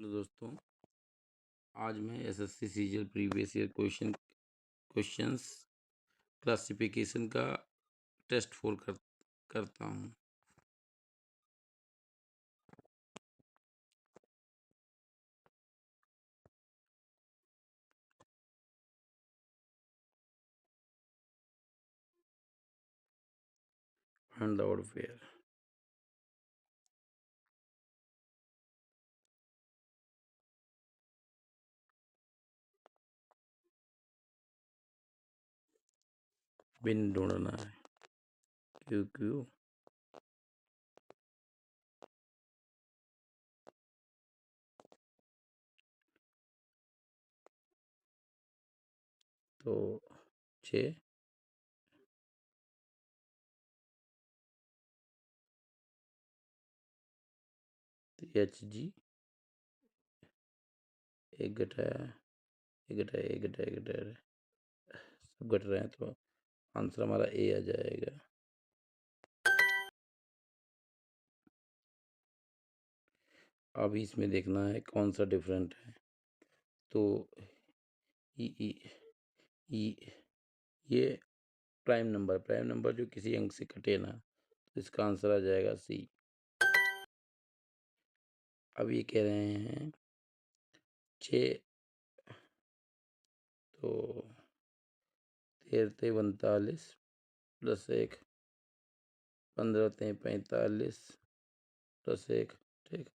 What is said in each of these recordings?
Hello दोस्तों, आज मैं SSC CGL previous year questions classification का टेस्ट 4 करता हूँ। Find the odd pair. बिन ढूंढना है। क्यू क्यू तो 6 एच जी एक घटाया सब घट रहे हैं तो आंसर हमारा ए आ जाएगा। अब इसमें देखना है कौन सा डिफरेंट है। तो ई, ई, ई, ये प्राइम नंबर जो किसी अंक से कटे ना, तो इसका आंसर आ जाएगा सी। अब ये कह रहे हैं 6 तो 13 42 प्लस 1 15 45 प्लस 1 ठीक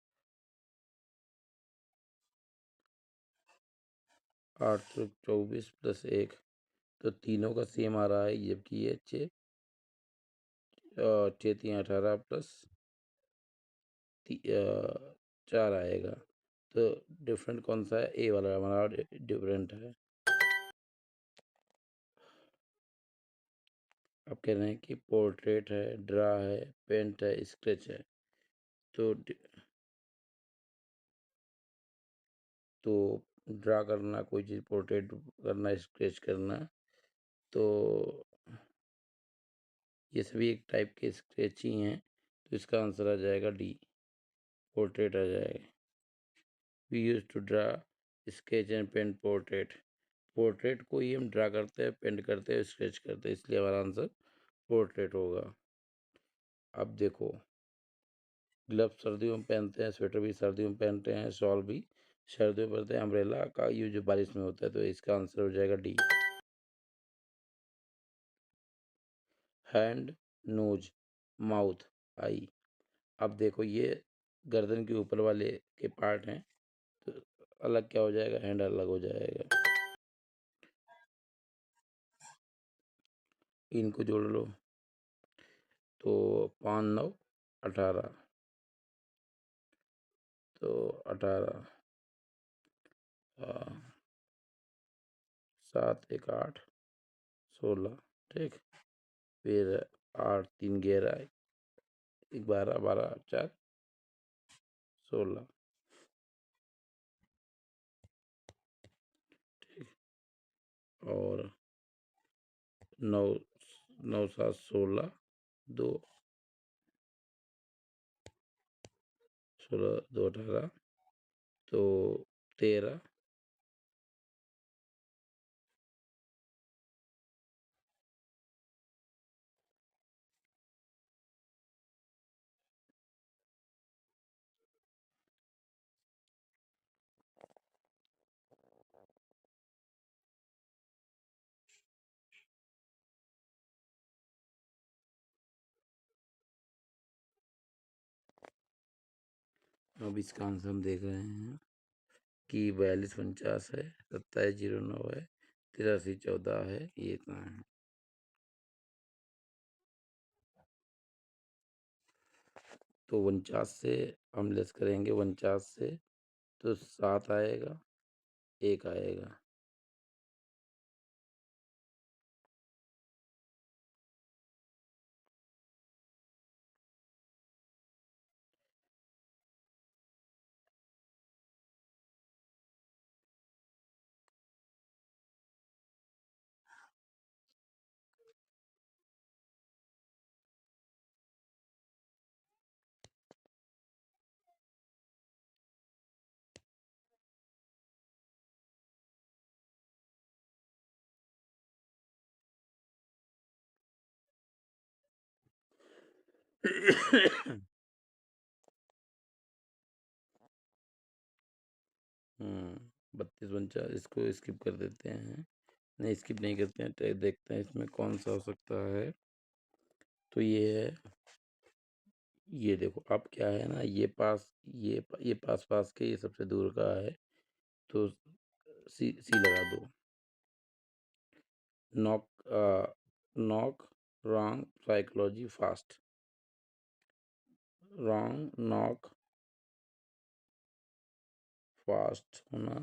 8 24 प्लस 1 तो तीनों का सेम आ रहा है, जबकि ये 6 3 18 प्लस 4 आएगा। तो डिफरेंट कौन सा है? ए वाला हमारा डिफरेंट है। अब कह रहे हैं कि पोर्ट्रेट है, ड्रा है, पेंट है, स्केच है। तो ड्रा करना कोई चीज़, पोर्ट्रेट करना, स्केच करना, तो ये सभी एक टाइप के स्केच ही हैं। तो इसका आंसर आ जाएगा डी, पोर्ट्रेट आ जाएगा। We use to draw sketch and paint portrait. Portrait को ही हम ड्रा करते हैं, पेंट करते हैं, स्केच करते हैं, इसलिए हमारा आंसर पोर्ट्रेट होगा। अब देखो, ग्लव्स सर्दियों में पहनते हैं, स्वेटर भी सर्दियों में पहनते हैं, शॉल भी सर्दियों में पहनते हैं, अम्ब्रेला का यूज जो बारिश में होता है। तो इसका आंसर हो जाएगा डी। हैंड, नोज, माउथ, आई। अब देखो, ये गर्दन के ऊपर वाले के पार्ट हैं, तो अलग क्या हो जाएगा? हैंड अलग हो जाएगा। इनको जोड़ लो तो 5 9 18, तो 18 7 1 8 16 ठीक। फिर 8 3 11 12 12 4 16 ठीक। और 9 9 7 16 2 16 2 18 तो 13। अब इसका आंसर हम देख रहे हैं कि 42 49 है, 27 09 है, 83 14 है, ये इतना है। तो 49 से हम लेस करेंगे, 49 से तो 7 आएगा, 1 आएगा। बत्तीस उनचास इसको स्किप कर देते हैं। नहीं, स्किप नहीं करते हैं, देखते हैं इसमें कौन सा हो सकता है। तो ये है, ये देखो अब क्या है ना, ये पास, ये पास पास के, ये सबसे दूर का है, तो सी सी लगा दो। Knock, knock, wrong, psychology, fast. Wrong, knock, fast होना,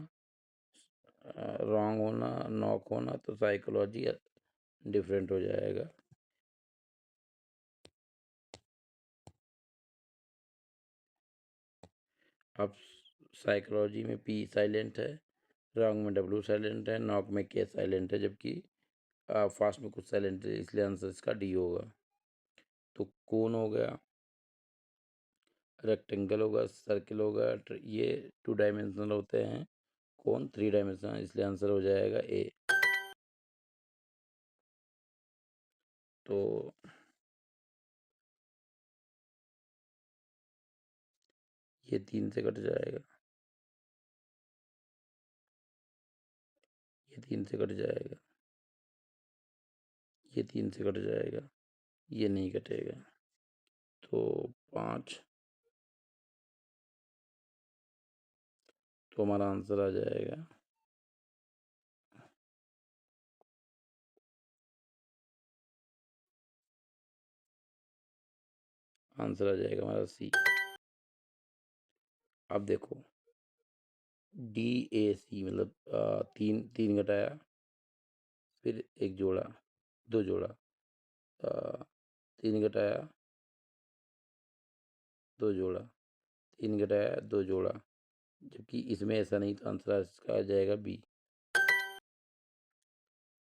रॉन्ग होना, नॉक होना, तो साइकोलॉजी डिफरेंट हो जाएगा। अब साइकोलॉजी में पी साइलेंट है, रॉन्ग में डब्ल्यू साइलेंट है, नॉक में के साइलेंट है, जबकि फास्ट में कुछ साइलेंट है, इसलिए आंसर इसका डी होगा। तो कौन हो गया, रेक्टेंगल होगा, सर्किल होगा, ये 2 डायमेंशनल होते हैं, कौन 3 डायमेंशनल, इसलिए आंसर हो जाएगा ए। तो ये 3 से कट जाएगा, ये 3 से कट जाएगा, ये 3 से कट जाएगा, ये नहीं कटेगा, तो 5, तो हमारा आंसर आ जाएगा, आंसर आ जाएगा हमारा सी। अब देखो, डी ए सी मतलब 3 3 घटाया, फिर एक जोड़ा, 2 जोड़ा, 3 घटाया, 2 जोड़ा, 3 घटाया, 2 जोड़ा, जबकि इसमें ऐसा नहीं, तो आंसर इसका आ जाएगा बी।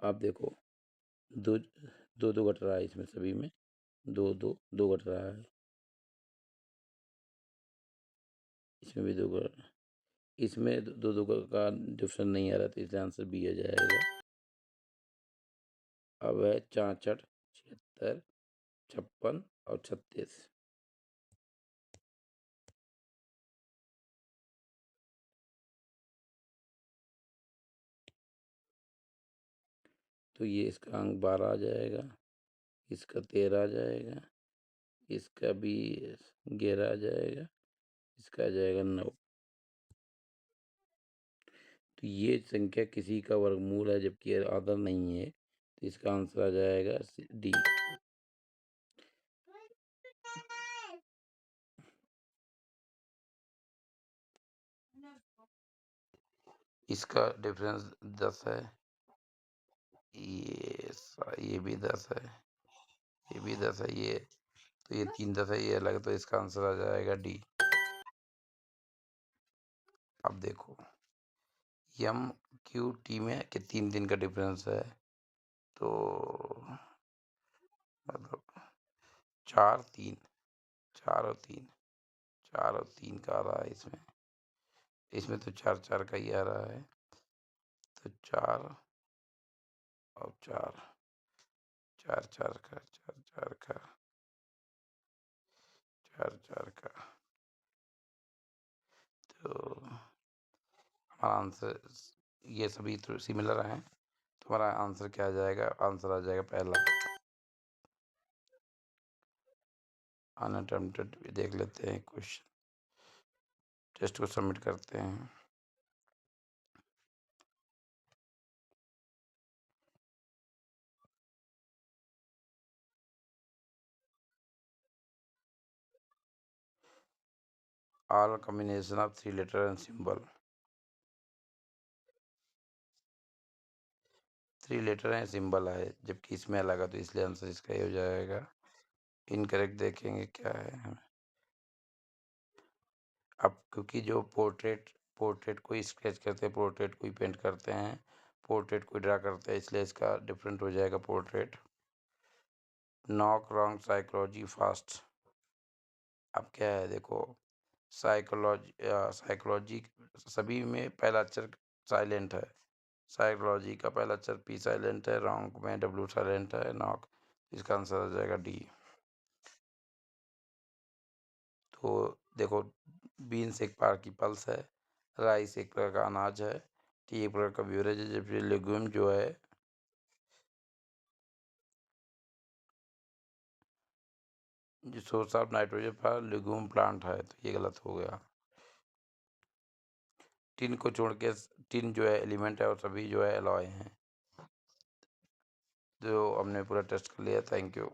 आप देखो, दो दो दो घट रहा है इसमें, सभी में दो दो दो घट रहा है, इसमें भी दो घट, इसमें दो दो का डिफरेंस नहीं आ रहा, तो इसलिए आंसर बी आ जाएगा। अब है 64, 76, 56 और 36। तो ये इसका अंक 12 आ जाएगा, इसका 13 आ जाएगा, इसका भी 11 आ जाएगा, इसका आ जाएगा 9। तो ये संख्या किसी का वर्गमूल है, जबकि आधा नहीं है, तो इसका आंसर आ जाएगा डी। इसका डिफरेंस 10 है, ये भी 10 है, ये भी 10 है, ये तो ये 3 10 है, ये अलग, तो इसका आंसर आ जाएगा डी। अब देखो, एम क्यू टी में कि 3 दिन का डिफरेंस है, तो मतलब 4 3, 4 और 3, 4 और 3 का आ रहा है इसमें, इसमें तो 4 4 का ही आ रहा है, तो 4 और 4, 4 4 का, 4 4 का, 4 4 का, तो हमारा आंसर, ये सभी तो सिमिलर हैं, तो हमारा आंसर क्या आ जाएगा, आंसर आ जाएगा पहला, अनअटेम्प्टेड। देख लेते हैं क्वेश्चन, टेस्ट को सबमिट करते हैं। All combination of 3 letter and symbol, 3 letter है, सिंबल है, जबकि इसमें अलग है, तो इसलिए आंसर इसका ही हो जाएगा। इनकरेक्ट देखेंगे क्या है। अब क्योंकि जो पोर्ट्रेट को स्केच करते हैं, पोर्ट्रेट को पेंट करते हैं, पोर्ट्रेट को ड्रा करते हैं, इसलिए इसका डिफरेंट हो जाएगा portrait. Knock, wrong, psychology, fast. अब क्या है देखो, साइकोलॉजी सभी में पहला अक्षर साइलेंट है, साइकोलॉजी का पहला अक्षर पी साइलेंट है, रॉन्ग में डब्ल्यू साइलेंट है, नॉक, इसका आंसर आ जाएगा डी। तो देखो बीन्स एक प्रकार की पल्स है, राइस एक प्रकार का अनाज है, टी एक प्रकार का ब्यूरेज है, जबकि लेग्यूम जो है जो source of nitrogen for legume plant है, तो ये गलत हो गया। टिन को छोड़ के टिन जो है एलिमेंट है और सभी जो है एलॉय हैं। जो हमने पूरा टेस्ट कर लिया। Thank you.